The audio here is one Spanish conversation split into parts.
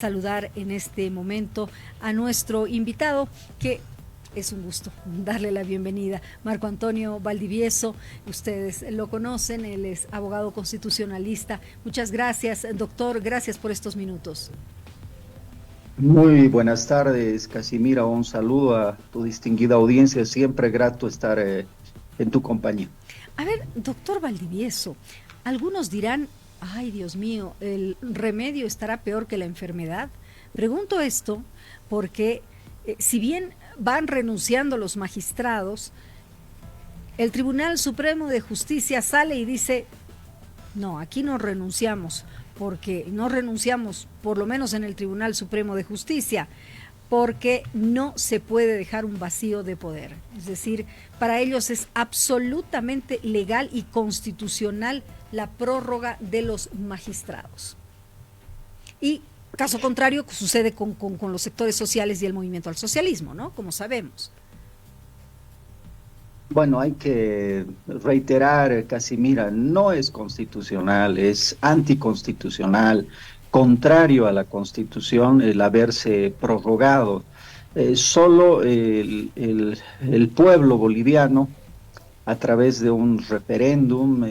Saludar en este momento a nuestro invitado, que es un gusto darle la bienvenida. Marco Antonio Valdivieso, ustedes lo conocen, él es abogado constitucionalista. Muchas gracias, doctor, gracias por estos minutos. Muy buenas tardes, Casimira. Un saludo a tu distinguida audiencia. Siempre grato estar en tu compañía. A ver, doctor Valdivieso, algunos dirán, ay, Dios mío, ¿el remedio estará peor que la enfermedad? Pregunto esto porque si bien van renunciando los magistrados, el Tribunal Supremo de Justicia sale y dice, no, aquí no renunciamos, porque no renunciamos, por lo menos en el Tribunal Supremo de Justicia, porque no se puede dejar un vacío de poder. Es decir, para ellos es absolutamente legal y constitucional la prórroga de los magistrados. Y caso contrario sucede con los sectores sociales y el movimiento al socialismo, ¿no? Como sabemos. Bueno, hay que reiterar, Casimira, no es constitucional, es anticonstitucional, contrario a la Constitución el haberse prorrogado. Solo el pueblo boliviano, a través de un referéndum,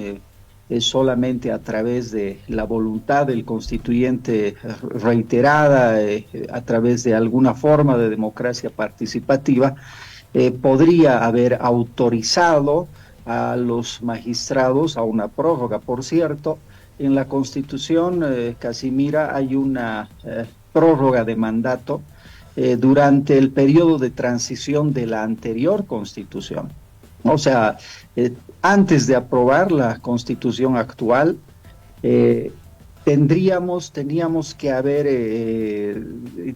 es solamente a través de la voluntad del constituyente reiterada, a través de alguna forma de democracia participativa, podría haber autorizado a los magistrados a una prórroga. Por cierto, en la Constitución, Casimira, hay una prórroga de mandato durante el periodo de transición de la anterior Constitución. O sea, antes de aprobar la Constitución actual, teníamos que haber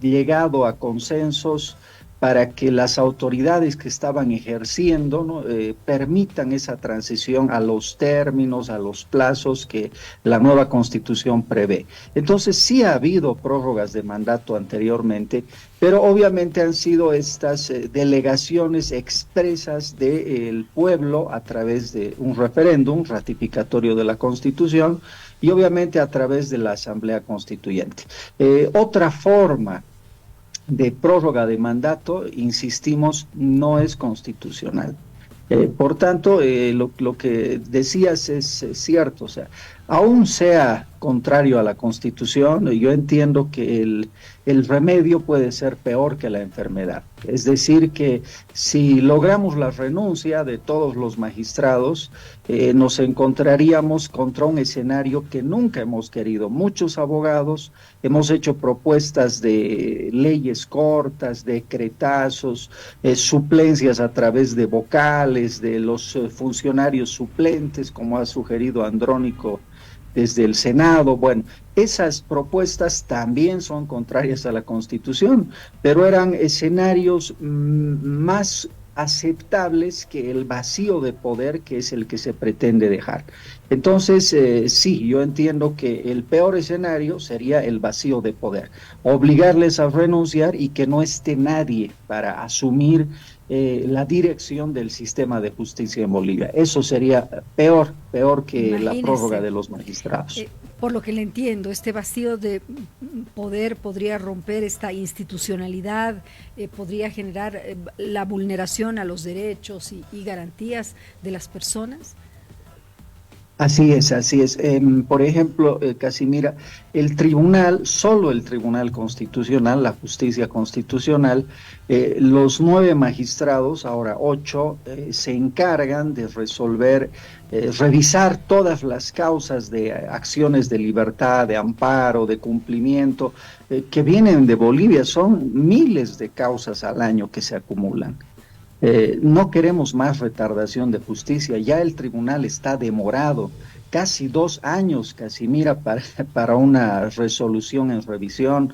llegado a consensos para que las autoridades que estaban ejerciendo, ¿no? Permitan esa transición a los términos, a los plazos que la nueva Constitución prevé. Entonces, sí ha habido prórrogas de mandato anteriormente, pero obviamente han sido estas delegaciones expresas del pueblo a través de un referéndum ratificatorio de la Constitución y obviamente a través de la Asamblea Constituyente. Otra forma de prórroga de mandato, insistimos, no es constitucional. Por tanto, lo que decías es cierto, o sea, aún sea contrario a la Constitución, yo entiendo que el remedio puede ser peor que la enfermedad. Es decir, que si logramos la renuncia de todos los magistrados, nos encontraríamos contra un escenario que nunca hemos querido. Muchos abogados hemos hecho propuestas de leyes cortas, decretazos, suplencias a través de vocales, de los funcionarios suplentes, como ha sugerido Andrónico desde el Senado. Bueno, esas propuestas también son contrarias a la Constitución, pero eran escenarios más aceptables que el vacío de poder que es el que se pretende dejar. Entonces, sí, yo entiendo que el peor escenario sería el vacío de poder, obligarles a renunciar y que no esté nadie para asumir la dirección del sistema de justicia en Bolivia. Eso sería peor que Imagínese, la prórroga de los magistrados. Por lo que le entiendo, este vacío de poder podría romper esta institucionalidad, podría generar la vulneración a los derechos y garantías de las personas. Así es, así es. Por ejemplo, Casimira, solo el Tribunal Constitucional, la justicia constitucional, los 9 magistrados, ahora 8, se encargan de revisar todas las causas de acciones de libertad, de amparo, de cumplimiento, que vienen de Bolivia. Son miles de causas al año que se acumulan. No queremos más retardación de justicia, ya el tribunal está demorado, casi 2 años, Casimira, para una resolución en revisión.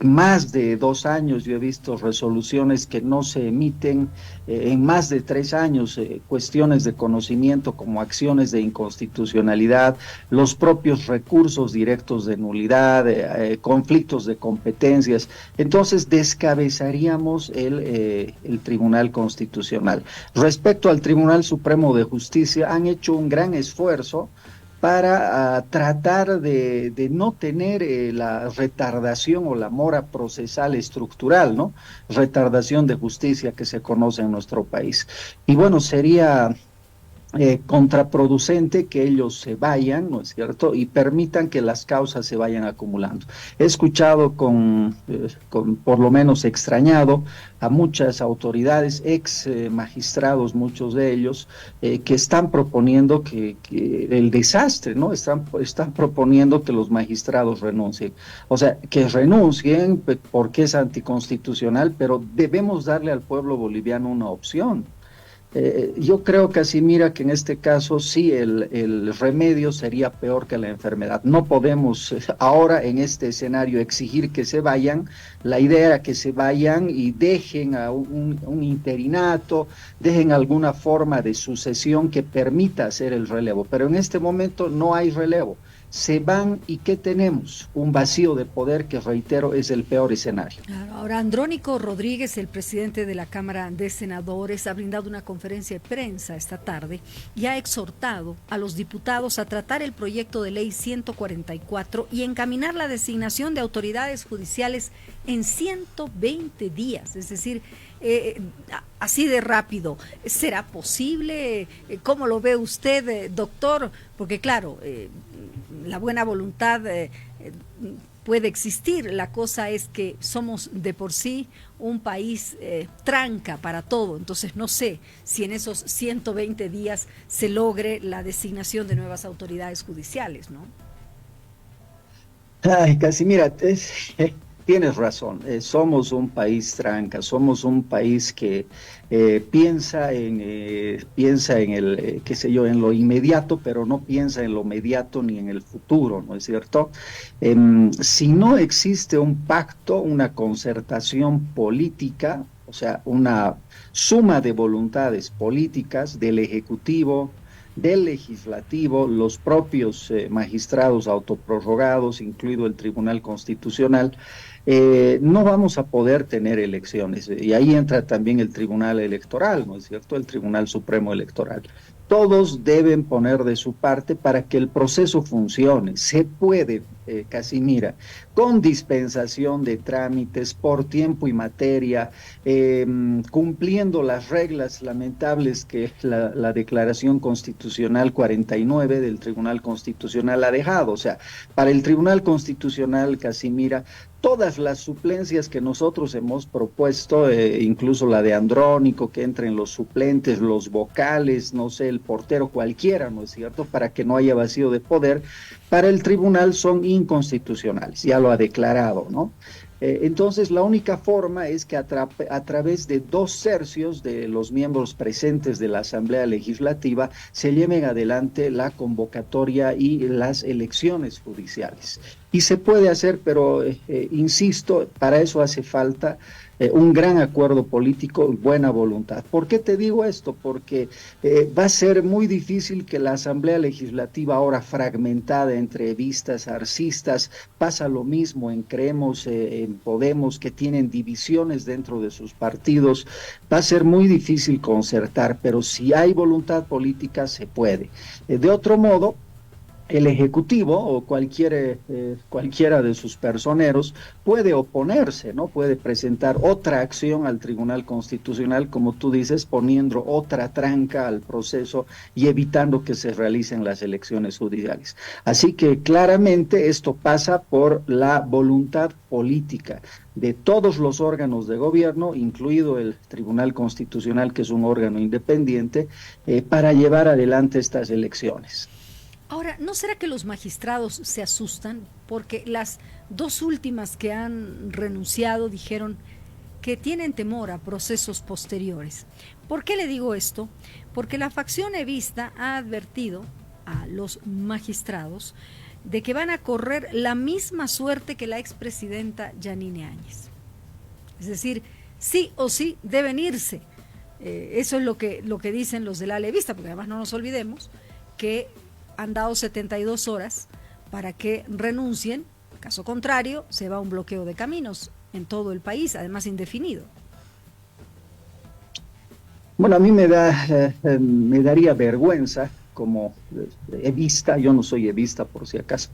Más de 2 años yo he visto resoluciones que no se emiten, en más de 3 años, cuestiones de conocimiento como acciones de inconstitucionalidad, los propios recursos directos de nulidad, conflictos de competencias. Entonces descabezaríamos el Tribunal Constitucional. Respecto al Tribunal Supremo de Justicia, han hecho un gran esfuerzo para tratar de no tener la retardación o la mora procesal estructural, ¿no? Retardación de justicia que se conoce en nuestro país. Y bueno, sería contraproducente que ellos se vayan, ¿no es cierto? Y permitan que las causas se vayan acumulando. He escuchado por lo menos extrañado, a muchas autoridades, ex magistrados, muchos de ellos, que están proponiendo que el desastre, ¿no? Están proponiendo que los magistrados renuncien. O sea, que renuncien porque es anticonstitucional, pero debemos darle al pueblo boliviano una opción. Yo creo, Casimira, que en este caso sí el remedio sería peor que la enfermedad. No podemos ahora en este escenario exigir que se vayan. La idea era que se vayan y dejen a un interinato, dejen alguna forma de sucesión que permita hacer el relevo. Pero en este momento no hay relevo. Se van y ¿qué tenemos? Un vacío de poder que, reitero, es el peor escenario. Claro, ahora, Andrónico Rodríguez, el presidente de la Cámara de Senadores, ha brindado una conferencia de prensa esta tarde y ha exhortado a los diputados a tratar el proyecto de ley 144 y encaminar la designación de autoridades judiciales en 120 días, es decir, así de rápido. ¿Será posible? ¿Cómo lo ve usted, doctor? Porque claro, la buena voluntad puede existir, la cosa es que somos de por sí un país tranca para todo, entonces no sé si en esos 120 días se logre la designación de nuevas autoridades judiciales, ¿no? Ay, Casimira, tienes razón. Somos un país tranca, somos un país que piensa en el, qué sé yo, en lo inmediato, pero no piensa en lo mediato ni en el futuro, ¿no es cierto? Si no existe un pacto, una concertación política, o sea, una suma de voluntades políticas del Ejecutivo, del legislativo, los propios magistrados autoprorrogados, incluido el Tribunal Constitucional, no vamos a poder tener elecciones. Y ahí entra también el Tribunal Electoral, ¿no es cierto? El Tribunal Supremo Electoral. Todos deben poner de su parte para que el proceso funcione. Se puede, Casimira, con dispensación de trámites por tiempo y materia, cumpliendo las reglas lamentables que la Declaración Constitucional 49 del Tribunal Constitucional ha dejado. O sea, para el Tribunal Constitucional, Casimira, todas las suplencias que nosotros hemos propuesto, incluso la de Andrónico, que entren los suplentes, los vocales, no sé, el portero, cualquiera, ¿no es cierto?, para que no haya vacío de poder, para el tribunal son inconstitucionales, ya lo ha declarado, ¿no? Entonces, la única forma es que a través de 2/3 de los miembros presentes de la Asamblea Legislativa se lleven adelante la convocatoria y las elecciones judiciales. Y se puede hacer, pero insisto, para eso hace falta un gran acuerdo político y buena voluntad. ¿Por qué te digo esto? Porque va a ser muy difícil que la Asamblea Legislativa, ahora fragmentada entre vistas, arcistas, pasa lo mismo en Creemos, en Podemos, que tienen divisiones dentro de sus partidos. Va a ser muy difícil concertar, pero si hay voluntad política se puede. De otro modo, el Ejecutivo o cualquiera de sus personeros puede oponerse, ¿no? Puede presentar otra acción al Tribunal Constitucional, como tú dices, poniendo otra tranca al proceso y evitando que se realicen las elecciones judiciales. Así que claramente esto pasa por la voluntad política de todos los órganos de gobierno, incluido el Tribunal Constitucional, que es un órgano independiente, para llevar adelante estas elecciones. Ahora, ¿no será que los magistrados se asustan? Porque las dos últimas que han renunciado dijeron que tienen temor a procesos posteriores. ¿Por qué le digo esto? Porque la facción evista ha advertido a los magistrados de que van a correr la misma suerte que la expresidenta Yanine Áñez. Es decir, sí o sí deben irse. Eso es lo que dicen los del ala evista, porque además no nos olvidemos que han dado 72 horas para que renuncien. Caso contrario, se va a un bloqueo de caminos en todo el país, además indefinido. Bueno, a mí me daría vergüenza como evista, yo no soy evista por si acaso.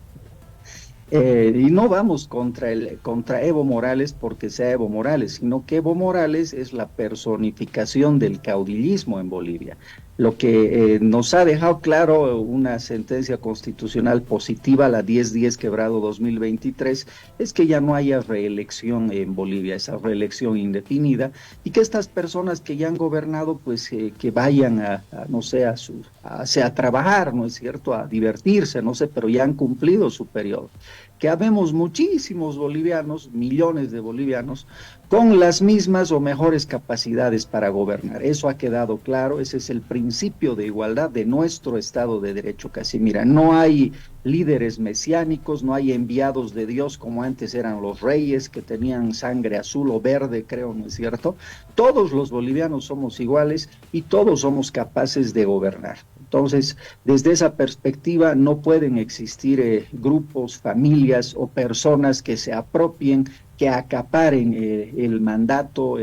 Y no vamos contra Evo Morales porque sea Evo Morales, sino que Evo Morales es la personificación del caudillismo en Bolivia. Lo que nos ha dejado claro una sentencia constitucional positiva, la 1010 quebrado 2023, es que ya no haya reelección en Bolivia, esa reelección indefinida, y que estas personas que ya han gobernado, pues que vayan no sé, a trabajar, ¿no es cierto?, a divertirse, no sé, pero ya han cumplido su periodo. Que habemos muchísimos bolivianos, millones de bolivianos, con las mismas o mejores capacidades para gobernar. Eso ha quedado claro, ese es el principio de igualdad de nuestro Estado de Derecho, Casimira. No hay líderes mesiánicos, no hay enviados de Dios como antes eran los reyes que tenían sangre azul o verde, creo, ¿no es cierto? Todos los bolivianos somos iguales y todos somos capaces de gobernar. Entonces, desde esa perspectiva no pueden existir grupos, familias o personas que se apropien, que acaparen el mandato,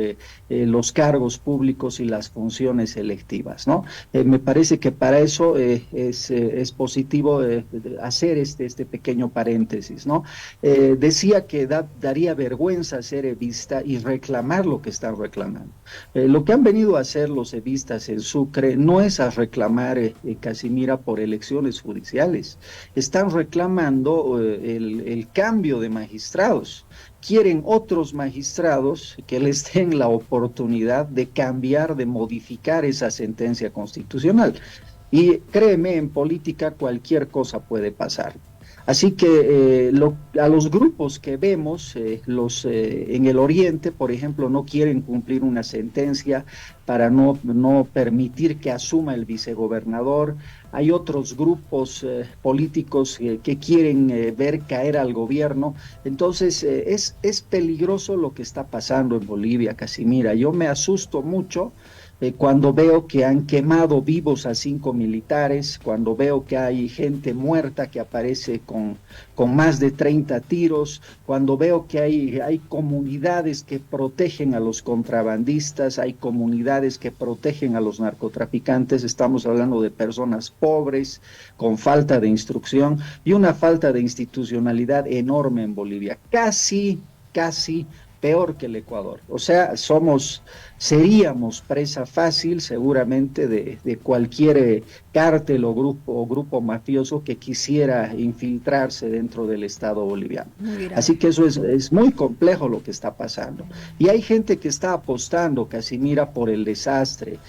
los cargos públicos y las funciones electivas, ¿no? Me parece que para eso es positivo hacer este pequeño paréntesis, ¿no? Decía que daría vergüenza ser evista y reclamar lo que están reclamando. Lo que han venido a hacer los evistas en Sucre no es a reclamar, Casimira, por elecciones judiciales. Están reclamando el cambio de magistrados. Quieren otros magistrados que les den la oportunidad de cambiar, de modificar esa sentencia constitucional. Y créeme, en política cualquier cosa puede pasar. Así que a los grupos que vemos, en el oriente, por ejemplo, no quieren cumplir una sentencia para no permitir que asuma el vicegobernador. Hay otros grupos políticos que quieren ver caer al gobierno. Entonces, es peligroso lo que está pasando en Bolivia, Casimira. Yo me asusto mucho cuando veo que han quemado vivos a 5 militares, cuando veo que hay gente muerta que aparece con más de 30 tiros, cuando veo que hay comunidades que protegen a los contrabandistas, hay comunidades que protegen a los narcotraficantes. Estamos hablando de personas pobres, con falta de instrucción y una falta de institucionalidad enorme en Bolivia, casi peor que el Ecuador. O sea, seríamos presa fácil seguramente de cualquier cártel o grupo mafioso que quisiera infiltrarse dentro del Estado boliviano. Así que eso es muy complejo lo que está pasando. Y hay gente que está apostando, Casimira, por el desastre.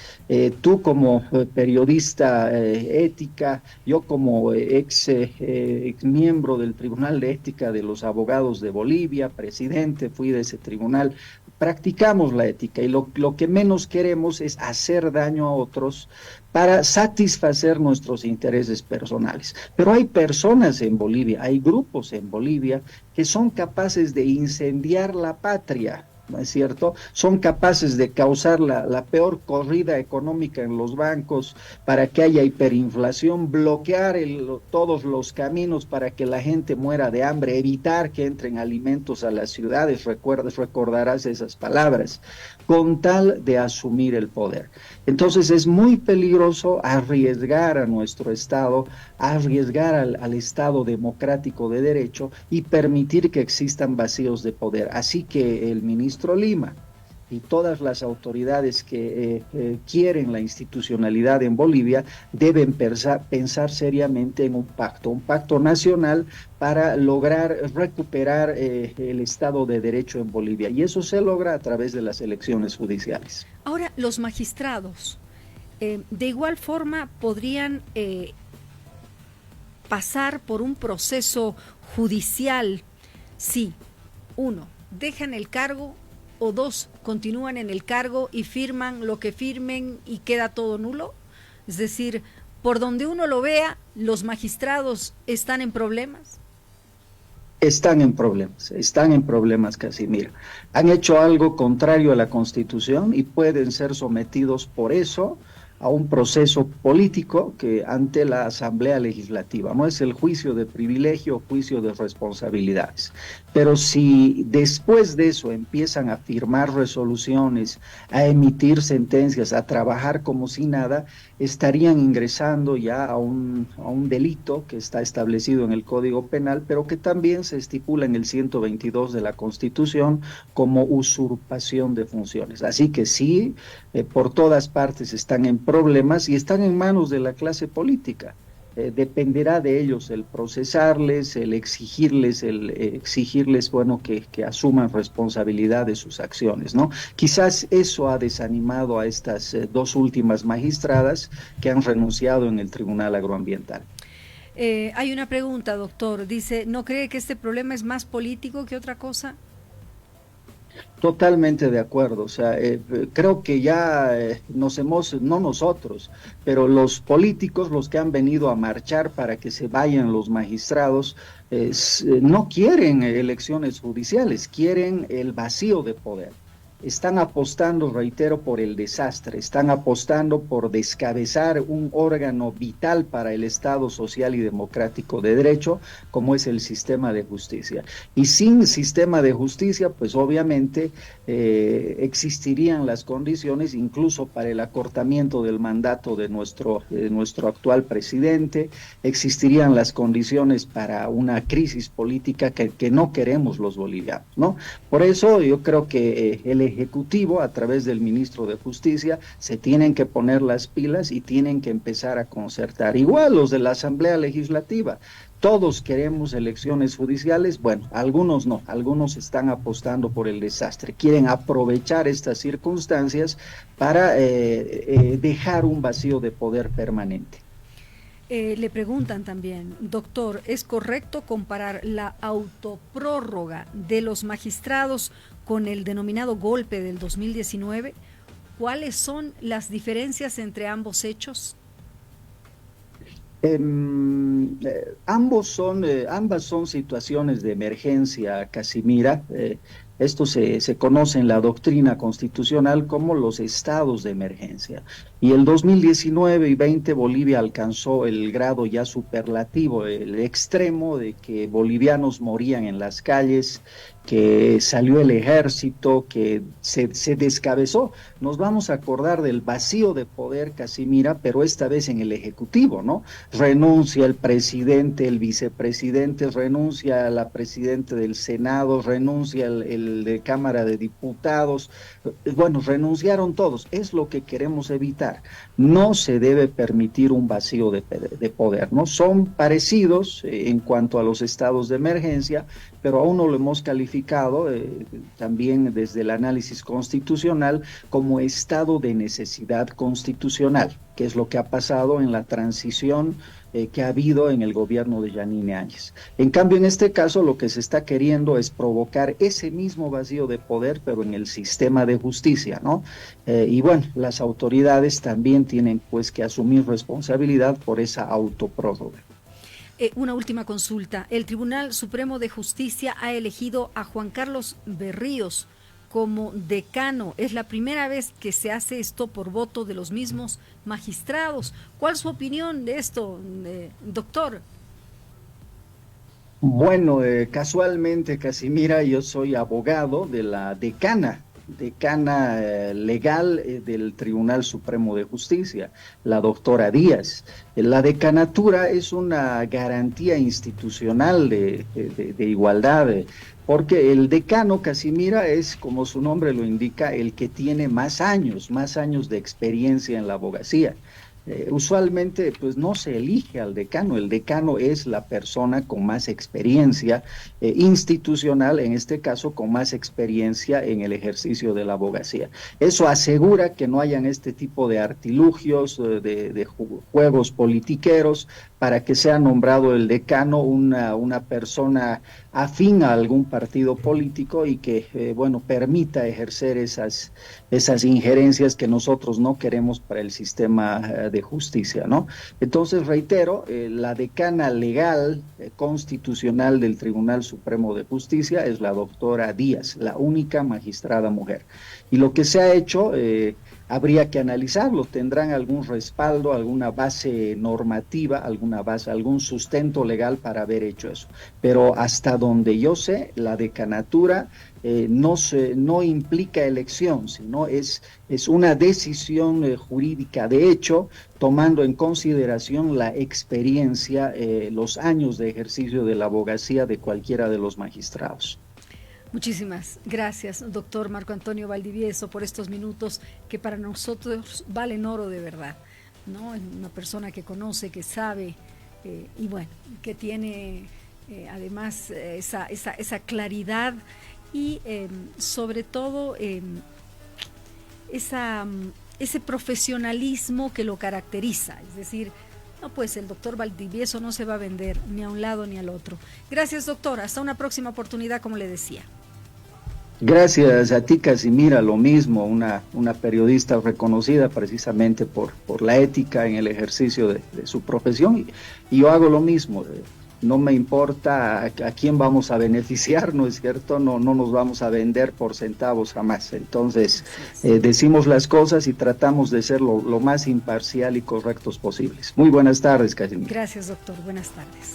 Tú como periodista ética, yo como ex miembro del Tribunal de Ética de los Abogados de Bolivia, presidente, fui de ese tribunal, practicamos la ética y lo que menos queremos es hacer daño a otros para satisfacer nuestros intereses personales. Pero hay personas en Bolivia, hay grupos en Bolivia que son capaces de incendiar la patria, ¿no es cierto? Son capaces de causar la peor corrida económica en los bancos para que haya hiperinflación, bloquear todos los caminos para que la gente muera de hambre, evitar que entren alimentos a las ciudades, recordarás esas palabras, con tal de asumir el poder. Entonces es muy peligroso arriesgar a nuestro Estado, arriesgar al Estado democrático de derecho y permitir que existan vacíos de poder. Así que el ministro Lima y todas las autoridades que quieren la institucionalidad en Bolivia deben pensar seriamente en un pacto nacional para lograr recuperar el Estado de Derecho en Bolivia. Y eso se logra a través de las elecciones judiciales. Ahora, los magistrados, de igual forma, podrían pasar por un proceso judicial si, 1, dejan el cargo, o 2, continúan en el cargo y firman lo que firmen y queda todo nulo. Es decir, por donde uno lo vea, los magistrados están en problemas. Están en problemas, Casimiro. Han hecho algo contrario a la Constitución y pueden ser sometidos por eso a un proceso político que ante la Asamblea Legislativa, no es el juicio de privilegio, juicio de responsabilidades. Pero si después de eso empiezan a firmar resoluciones, a emitir sentencias, a trabajar como si nada, estarían ingresando ya a un delito que está establecido en el Código Penal, pero que también se estipula en el 122 de la Constitución como usurpación de funciones. Así que sí, por todas partes están en problemas y están en manos de la clase política. Dependerá de ellos el procesarles, el exigirles, bueno, que asuman responsabilidad de sus acciones, ¿no? Quizás eso ha desanimado a estas dos últimas magistradas que han renunciado en el Tribunal Agroambiental. Hay una pregunta, doctor. Dice, ¿no cree que este problema es más político que otra cosa? Totalmente de acuerdo, o sea, creo que ya no nosotros, pero los políticos, los que han venido a marchar para que se vayan los magistrados, no quieren elecciones judiciales, quieren el vacío de poder. Están apostando, reitero, por el desastre, están apostando por descabezar un órgano vital para el Estado social y democrático de derecho, como es el sistema de justicia. Y sin sistema de justicia, pues obviamente existirían las condiciones incluso para el acortamiento del mandato de nuestro actual presidente, existirían las condiciones para una crisis política que no queremos los bolivianos, ¿no? Por eso yo creo que el Ejecutivo, a través del ministro de Justicia, se tienen que poner las pilas y tienen que empezar a concertar. Igual los de la Asamblea Legislativa. Todos queremos elecciones judiciales, bueno, algunos no, algunos están apostando por el desastre, quieren aprovechar estas circunstancias para dejar un vacío de poder permanente. Le preguntan también, doctor, ¿es correcto comparar la autoprórroga de los magistrados con el denominado golpe del 2019? ¿Cuáles son las diferencias entre ambos hechos? Ambas son situaciones de emergencia, Casimira. Esto se conoce en la doctrina constitucional como los estados de emergencia. Y el 2019 y 20 Bolivia alcanzó el grado ya superlativo, el extremo de que bolivianos morían en las calles, que salió el ejército, que se descabezó. Nos vamos a acordar del vacío de poder, Casimira, pero esta vez en el Ejecutivo, ¿no? Renuncia el presidente, el vicepresidente, renuncia la presidenta del Senado, renuncia el de Cámara de Diputados, bueno, renunciaron todos. Es lo que queremos evitar. No se debe permitir un vacío de poder, ¿no? Son parecidos en cuanto a los estados de emergencia, pero aún no lo hemos calificado también desde el análisis constitucional como estado de necesidad constitucional, que es lo que ha pasado en la transición que ha habido en el gobierno de Yanine Áñez. En cambio, en este caso, lo que se está queriendo es provocar ese mismo vacío de poder, pero en el sistema de justicia, ¿no? Y bueno, las autoridades también tienen pues que asumir responsabilidad por esa autoprórroga. Una última consulta. El Tribunal Supremo de Justicia ha elegido a Juan Carlos Berríos como decano. Es la primera vez que se hace esto por voto de los mismos magistrados. ¿Cuál es su opinión de esto, doctor? Bueno, casualmente, Casimira, yo soy abogado de la decana legal del Tribunal Supremo de Justicia, la doctora Díaz. La decanatura es una garantía institucional de igualdad, porque el decano, Casimira, es, como su nombre lo indica, el que tiene más años de experiencia en la abogacía. Usualmente pues no se elige al decano, el decano es la persona con más experiencia institucional, en este caso con más experiencia en el ejercicio de la abogacía. Eso asegura que no hayan este tipo de artilugios, de juegos politiqueros, para que sea nombrado el decano una persona afín a algún partido político y que, bueno, permita ejercer esas injerencias que nosotros no queremos para el sistema de justicia, ¿no? Entonces, reitero, la decana legal constitucional del Tribunal Supremo de Justicia es la doctora Díaz, la única magistrada mujer. Y lo que se ha hecho habría que analizarlo. ¿Tendrán algún respaldo, alguna base normativa, alguna base, algún sustento legal para haber hecho eso? Pero hasta donde yo sé, la decanatura no implica elección, sino es una decisión jurídica de hecho, tomando en consideración la experiencia, los años de ejercicio de la abogacía de cualquiera de los magistrados. Muchísimas gracias, doctor Marco Antonio Valdivieso, por estos minutos que para nosotros valen oro de verdad, ¿no? Una persona que conoce, que sabe y bueno, que tiene además esa claridad y sobre todo ese profesionalismo que lo caracteriza, es decir, no, pues el doctor Valdivieso no se va a vender ni a un lado ni al otro. Gracias, doctor. Hasta una próxima oportunidad, como le decía. Gracias a ti, Casimira, lo mismo, una periodista reconocida precisamente por la ética en el ejercicio de su profesión, y yo hago lo mismo. No me importa a quién vamos a beneficiar, ¿no es cierto? No nos vamos a vender por centavos jamás. Entonces, decimos las cosas y tratamos de ser lo más imparcial y correctos posibles. Muy buenas tardes, Casimira. Gracias, doctor. Buenas tardes.